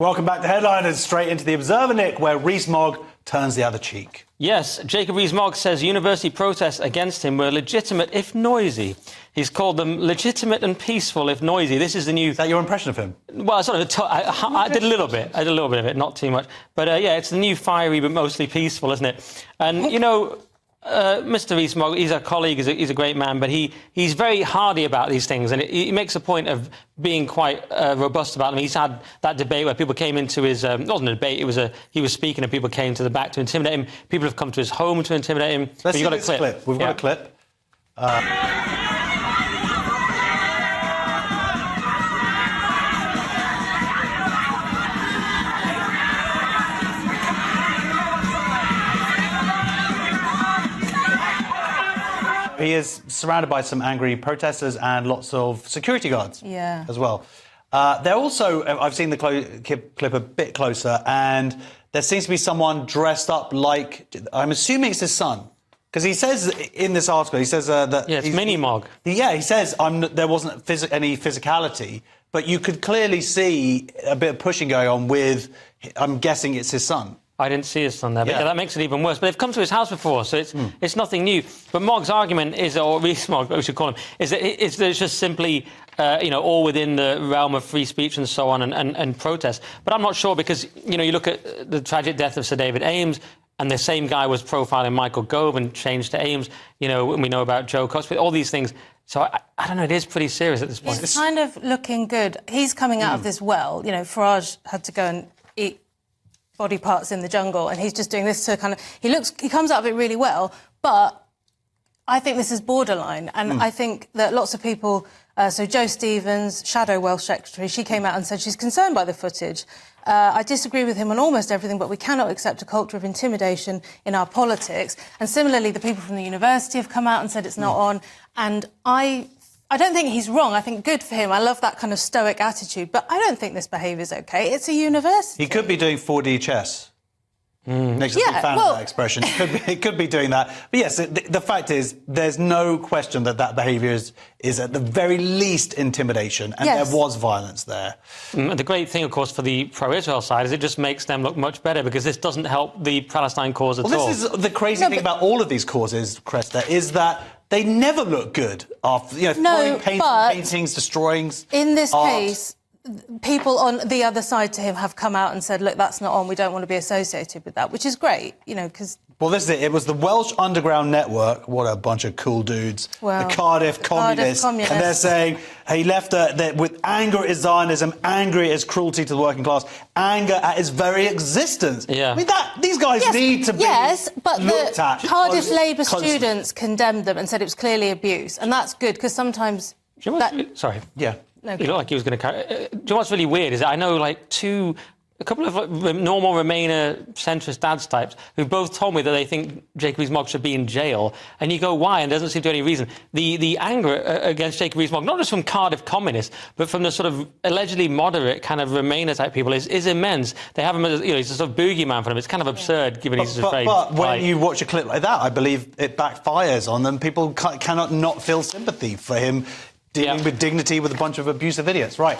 Welcome back to Headliners, straight into the Observer, Nick, where Rees-Mogg turns the other cheek. Yes, Jacob Rees-Mogg says university protests against him were legitimate if noisy. He's called them legitimate and peaceful if noisy. This is the new... Is that your impression of him? Well, sort of. I did a little bit. I did a little bit of it, not too much. But, yeah, it's the new fiery but mostly peaceful, isn't it? And, you know... Mr. Rees-Mogg, he's a colleague, he's a great man, but he's very hardy about these things, and he makes a point of being quite robust about them. He's had that debate where people came into his... it wasn't a debate, he was speaking and people came to the back to intimidate him. People have come to his home to intimidate him. Let's see this clip. We've got a clip. He is surrounded by some angry protesters and lots of security guards as well. They're also... I've seen the clip a bit closer, and there seems to be someone dressed up like... I'm assuming it's his son. Because he says in this article, he says that... Yeah, it's Mini-Mogg. Yeah, he says there wasn't any physicality, but you could clearly see a bit of pushing going on with... I'm guessing it's his son. I didn't see his son there, but yeah, that makes it even worse. But they've come to his house before, so it's nothing new. But Mogg's argument is, or Rees-Mogg, we should call him, is that it's just simply, all within the realm of free speech and so on and protest. But I'm not sure because, you look at the tragic death of Sir David Ames, and the same guy was profiling Michael Gove and changed to Ames. And we know about Joe Cox, all these things. So I don't know, it is pretty serious at this point. It's kind of looking good. He's coming out of this well. Farage had to go and eat body parts in the jungle, and he's just doing this to kind of... He comes out of it really well, but I think this is borderline, and I think that lots of people... so Jo Stevens, Shadow Welsh Secretary, she came out and said she's concerned by the footage. I disagree with him on almost everything, but we cannot accept a culture of intimidation in our politics. And similarly, the people from the university have come out and said it's not on, and I don't think he's wrong. I think good for him. I love that kind of stoic attitude. But I don't think this behaviour is OK. It's a university. He could be doing 4D chess. Nick's a big fan of that expression. He could be doing that. But yes, the fact is, there's no question that behaviour is at the very least intimidation, and there was violence there. The great thing, of course, for the pro-Israel side is it just makes them look much better because this doesn't help the Palestine cause at all. Well, this is the crazy thing about all of these causes, Cresta, is that they never look good after, throwing paintings, destroying in this case, people on the other side to him have come out and said, look, that's not on, we don't want to be associated with that, which is great, because... Well, this is it. It was the Welsh Underground Network. What a bunch of cool dudes. Well, the Cardiff Communists. And they're saying he left with anger at his Zionism, anger at his cruelty to the working class, anger at his very existence. Yeah. I mean, these guys need to be but looked at. Cardiff Labour students condemned them and said it was clearly abuse. And that's good, because sometimes... Sorry. Yeah. No, he looked like he was going to carry... Do you know what's really weird is that I know, a couple of normal Remainer centrist dads types who both told me that they think Jacob Rees-Mogg should be in jail. And you go, why? And there doesn't seem to be any reason. The anger against Jacob Rees-Mogg, not just from Cardiff communists, but from the sort of allegedly moderate kind of Remainer type people, is immense. They have him as, he's a sort of boogeyman for them. It's kind of absurd, given he's afraid. But when you watch a clip like that, I believe it backfires on them. People cannot not feel sympathy for him dealing with dignity with a bunch of abusive idiots. Right.